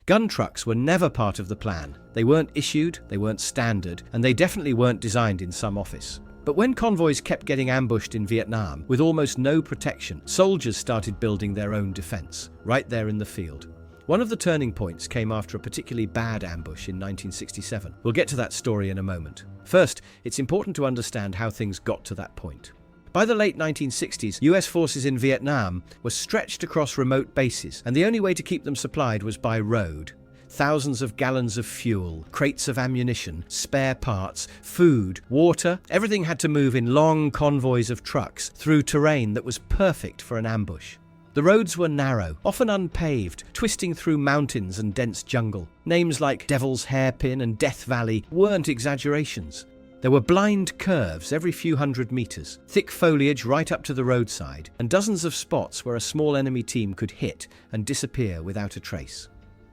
Gun trucks were never part of the plan. They weren't issued, they weren't standard, and they definitely weren't designed in some office. But when convoys kept getting ambushed in Vietnam with almost no protection, soldiers started building their own defense, right there in the field. One of the turning points came after a particularly bad ambush in 1967. We'll get to that story in a moment. First, it's important to understand how things got to that point. By the late 1960s, US forces in Vietnam were stretched across remote bases, and the only way to keep them supplied was by road. Thousands of gallons of fuel, crates of ammunition, spare parts, food, water, everything had to move in long convoys of trucks through terrain that was perfect for an ambush. The roads were narrow, often unpaved, twisting through mountains and dense jungle. Names like Devil's Hairpin and Death Valley weren't exaggerations. There were blind curves every few hundred meters, thick foliage right up to the roadside, and dozens of spots where a small enemy team could hit and disappear without a trace.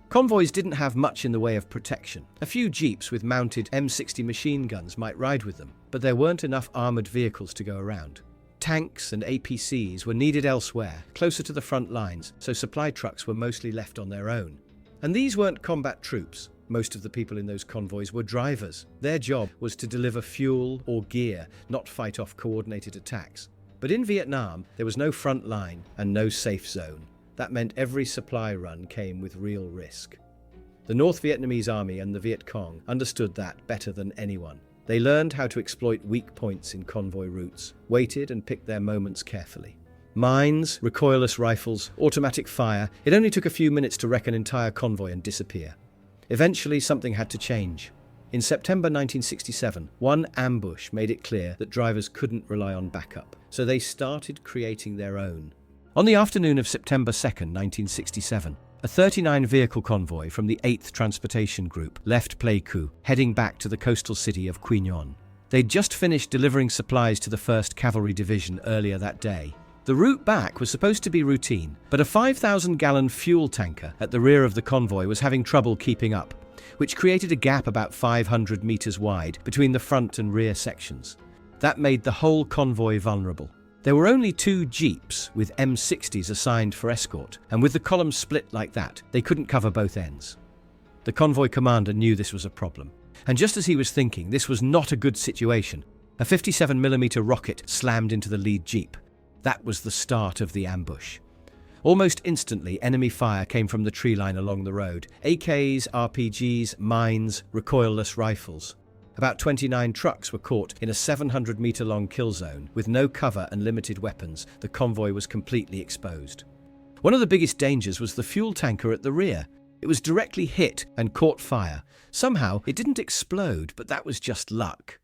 Convoys didn't have much in the way of protection. A few jeeps with mounted M60 machine guns might ride with them, but there weren't enough armored vehicles to go around. Tanks and APCs were needed elsewhere, closer to the front lines, so supply trucks were mostly left on their own. And these weren't combat troops. Most of the people in those convoys were drivers. Their job was to deliver fuel or gear, not fight off coordinated attacks. But in Vietnam, there was no front line and no safe zone. That meant every supply run came with real risk. The North Vietnamese Army and the Viet Cong understood that better than anyone. They learned how to exploit weak points in convoy routes, waited and picked their moments carefully. Mines, recoilless rifles, automatic fire, it only took a few minutes to wreck an entire convoy and disappear. Eventually, something had to change. In September 1967, one ambush made it clear that drivers couldn't rely on backup, so they started creating their own. On the afternoon of September 2nd, 1967, a 39-vehicle convoy from the 8th Transportation Group left Pleiku, heading back to the coastal city of Quy Nhon. They'd just finished delivering supplies to the 1st Cavalry Division earlier that day. The route back was supposed to be routine, but a 5,000-gallon fuel tanker at the rear of the convoy was having trouble keeping up, which created a gap about 500 meters wide between the front and rear sections. That made the whole convoy vulnerable. There were only 2 jeeps with M60s assigned for escort, and with the columns split like that, they couldn't cover both ends. The convoy commander knew this was a problem, and just as he was thinking this was not a good situation, a 57mm rocket slammed into the lead jeep. That was the start of the ambush. Almost instantly, enemy fire came from the tree line along the road. AKs, RPGs, mines, recoilless rifles. About 29 trucks were caught in a 700-meter-long kill zone. With no cover and limited weapons, the convoy was completely exposed. One of the biggest dangers was the fuel tanker at the rear. It was directly hit and caught fire. Somehow, it didn't explode, but that was just luck.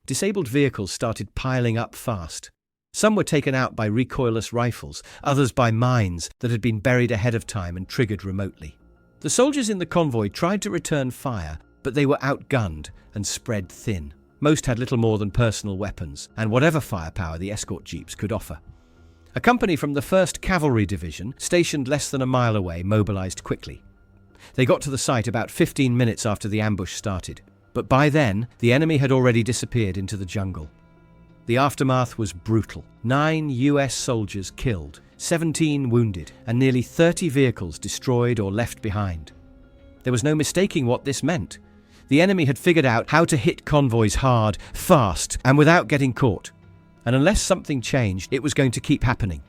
Disabled vehicles started piling up fast. Some were taken out by recoilless rifles, others by mines that had been buried ahead of time and triggered remotely. The soldiers in the convoy tried to return fire, but they were outgunned and spread thin. Most had little more than personal weapons, and whatever firepower the escort jeeps could offer. A company from the 1st Cavalry Division, stationed less than a mile away, mobilized quickly. They got to the site about 15 minutes after the ambush started, but by then, the enemy had already disappeared into the jungle. The aftermath was brutal. 9 US soldiers killed, 17 wounded, and nearly 30 vehicles destroyed or left behind. There was no mistaking what this meant. The enemy had figured out how to hit convoys hard, fast, and without getting caught. And unless something changed, it was going to keep happening.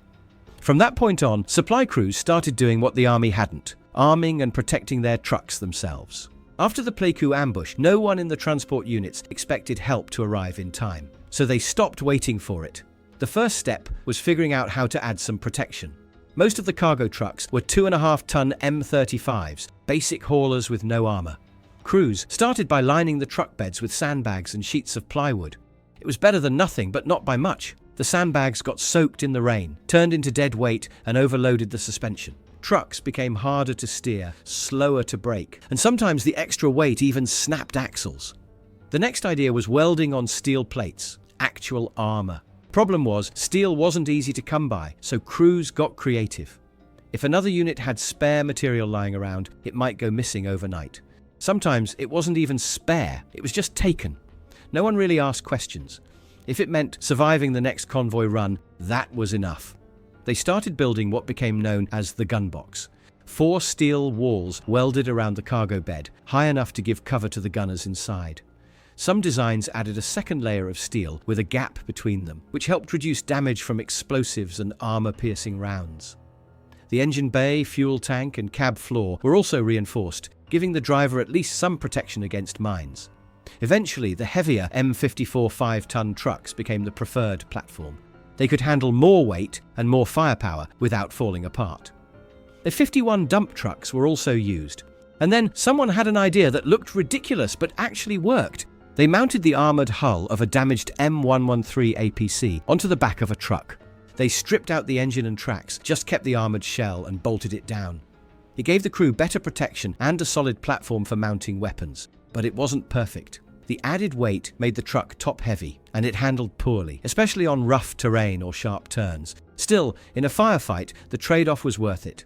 From that point on, supply crews started doing what the army hadn't, arming and protecting their trucks themselves. After the Pleiku ambush, no one in the transport units expected help to arrive in time. So they stopped waiting for it. The first step was figuring out how to add some protection. Most of the cargo trucks were 2.5-ton M35s, basic haulers with no armor. Crews started by lining the truck beds with sandbags and sheets of plywood. It was better than nothing, but not by much. The sandbags got soaked in the rain, turned into dead weight, and overloaded the suspension. Trucks became harder to steer, slower to brake, and sometimes the extra weight even snapped axles. The next idea was welding on steel plates, actual armor. Problem was, steel wasn't easy to come by, so crews got creative. If another unit had spare material lying around, it might go missing overnight. Sometimes it wasn't even spare, it was just taken. No one really asked questions. If it meant surviving the next convoy run, that was enough. They started building what became known as the gun box. 4 steel walls welded around the cargo bed, high enough to give cover to the gunners inside. Some designs added a second layer of steel with a gap between them, which helped reduce damage from explosives and armor-piercing rounds. The engine bay, fuel tank, and cab floor were also reinforced, giving the driver at least some protection against mines. Eventually, the heavier M54 5-ton trucks became the preferred platform. They could handle more weight and more firepower without falling apart. The 51 dump trucks were also used. And then someone had an idea that looked ridiculous but actually worked. They mounted the armoured hull of a damaged M113 APC onto the back of a truck. They stripped out the engine and tracks, just kept the armoured shell and bolted it down. It gave the crew better protection and a solid platform for mounting weapons, but it wasn't perfect. The added weight made the truck top-heavy, and it handled poorly, especially on rough terrain or sharp turns. Still, in a firefight, the trade-off was worth it.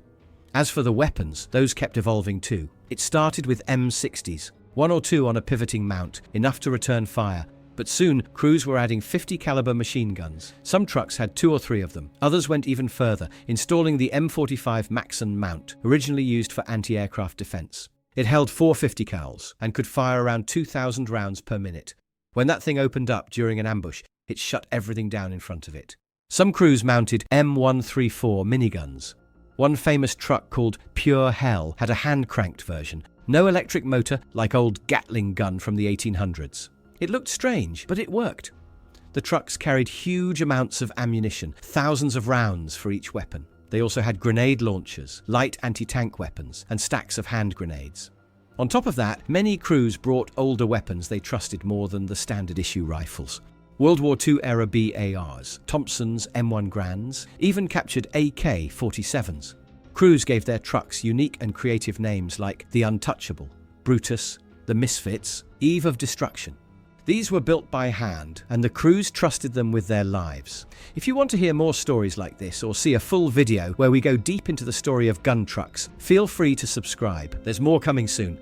As for the weapons, those kept evolving too. It started with M60s, 1 or 2 on a pivoting mount, enough to return fire. But soon, crews were adding 50 caliber machine guns. Some trucks had 2 or 3 of them. Others went even further, installing the M45 Maxon mount, originally used for anti-aircraft defense. It held 450 cals and could fire around 2,000 rounds per minute. When that thing opened up during an ambush, it shut everything down in front of it. Some crews mounted M134 miniguns. One famous truck called Pure Hell had a hand-cranked version. No electric motor, like old Gatling gun from the 1800s. It looked strange, but it worked. The trucks carried huge amounts of ammunition, thousands of rounds for each weapon. They also had grenade launchers, light anti-tank weapons, and stacks of hand grenades. On top of that, many crews brought older weapons they trusted more than the standard-issue rifles. World War II-era BARs, Thompson's M1 Grands, even captured AK-47s. Crews gave their trucks unique and creative names like the Untouchable, Brutus, the Misfits, Eve of Destruction. These were built by hand, and the crews trusted them with their lives. If you want to hear more stories like this or see a full video where we go deep into the story of gun trucks, feel free to subscribe. There's more coming soon.